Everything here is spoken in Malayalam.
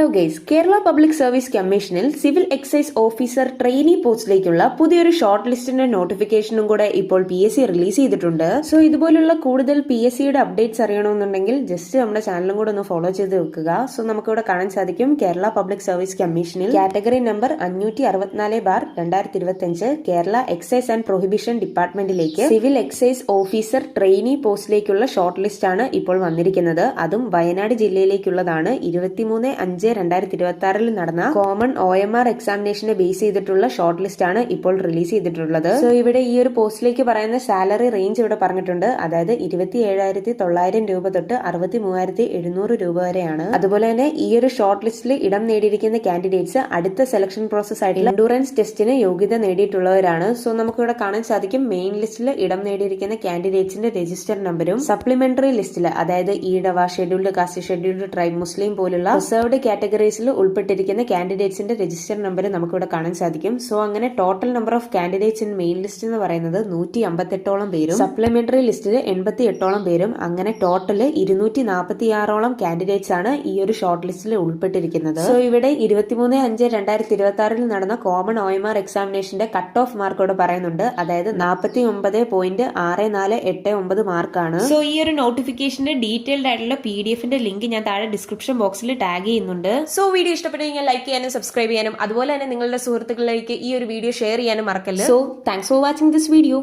Hello guys, Kerala public service കമ്മീഷനിൽ സിവിൽ എക്സൈസ് ഓഫീസർ ട്രെയിനി പോസ്റ്റിലേക്കുള്ള പുതിയൊരു ഷോർട്ട് ലിസ്റ്റിന്റെ നോട്ടിഫിക്കേഷനും കൂടെ ഇപ്പോൾ PSC റിലീസ് ചെയ്തിട്ടുണ്ട്. സോ ഇതുപോലുള്ള കൂടുതൽ PSCയുടെ അപ്ഡേറ്റ്സ് അറിയണമെന്നുണ്ടെങ്കിൽ ജസ്റ്റ് നമ്മുടെ ചാനലും കൂടെ ഒന്ന് ഫോളോ ചെയ്ത് വെക്കുക. സോ നമുക്കിവിടെ കാണാൻ സാധിക്കും കേരള പബ്ലിക് സർവീസ് കമ്മീഷനിൽ category number 564/2025 Kerala excise and prohibition ഡിപ്പാർട്ട്മെന്റിലേക്ക് സിവിൽ എക്സൈസ് ഓഫീസർ ട്രെയിനി പോസ്റ്റിലേക്കുള്ള ഷോർട്ട് ലിസ്റ്റ് ആണ് ഇപ്പോൾ വന്നിരിക്കുന്നത്. അതും വയനാട് ജില്ലയിലേക്കുള്ളതാണ്. 23/5/2026 നടന്ന കോമൺ OMR എക്സാമിനേഷനെ ബേസ് ചെയ്തിട്ടുള്ള ഷോർട്ട് ലിസ്റ്റ് ആണ് ഇപ്പോൾ റിലീസ് ചെയ്തിട്ടുള്ളത്. സോ ഇവിടെ ഈ ഒരു പോസ്റ്റിലേക്ക് പറയുന്ന സാലറി റേഞ്ച് ഇവിടെ പറഞ്ഞിട്ടുണ്ട്. അതായത് 27,900 രൂപ തൊട്ട് 63,700 രൂപ വരെയാണ്. അതുപോലെ തന്നെ ഈ ഒരു ഷോർട്ട് ലിസ്റ്റിൽ ഇടം നേടിയിരിക്കുന്ന കാൻഡിഡേറ്റ്സ് അടുത്ത സെലക്ഷൻ പ്രോസസ് ആയിട്ടുള്ള എൻഡൂറൻസ് ടെസ്റ്റിന് യോഗ്യത നേടിയിട്ടുള്ളവരാണ്. സോ നമുക്കിവിടെ കാണാൻ സാധിക്കും മെയിൻ ലിസ്റ്റിൽ ഇടം നേടിയിരിക്കുന്ന കാൻഡിഡേറ്റ്സിന്റെ രജിസ്റ്റർ നമ്പരും സപ്ലിമെന്ററി ലിസ്റ്റിൽ അതായത് Ezhava, scheduled caste, scheduled tribe, മുസ്ലിം പോലുള്ള റിസർവ്ഡ് കാറ്റഗറീസിൽ ഉൾപ്പെട്ടിരിക്കുന്ന കാൻഡിഡേറ്റ്സിന്റെ രജിസ്റ്റർ നമ്പർ നമുക്കിവിടെ കാണാൻ സാധിക്കും. സോ അങ്ങനെ total number of candidates in main list എന്ന് പറയുന്നത് 158ഓളം പേരും സപ്ലിമെന്ററി ലിസ്റ്റിൽ 88ഓളം പേരും, അങ്ങനെ ടോട്ടൽ 246ഓളം കാൻഡിഡേറ്റ്സ് ആണ് ഈ ഒരു ഷോർട്ട് ലിസ്റ്റിൽ ഉൾപ്പെട്ടിരിക്കുന്നത്. സോ ഇവിടെ 23/5/2026 നടന്ന കോമൺ OMR എക്സാമിനേഷന്റെ കട്ട് ഓഫ് മാർക്ക് ഇവിടെ പറയുന്നുണ്ട്. അതായത് 49.6489 മാർക്കാണ്. സോ ഈ ഒരു നോട്ടിഫിക്കേഷന്റെ ഡീറ്റെയിൽഡ് ആയിട്ടുള്ള PDF-ന്റെ ലിങ്ക് ഞാൻ താഴെ ഡിസ്ക്രിപ്ഷൻ ബോക്സിൽ ടാഗ് ചെയ്യുന്നുണ്ട്. സോ വീഡിയോ ഇഷ്ടപ്പെട്ടെങ്കിൽ ലൈക്ക് ചെയ്യാനും സബ്സ്ക്രൈബ് ചെയ്യാനും അതുപോലെ തന്നെ നിങ്ങളുടെ സുഹൃത്തുക്കളിലേക്ക് ഈ ഒരു വീഡിയോ ഷെയർ ചെയ്യാനും മറക്കല്ല. So thanks for watching this video.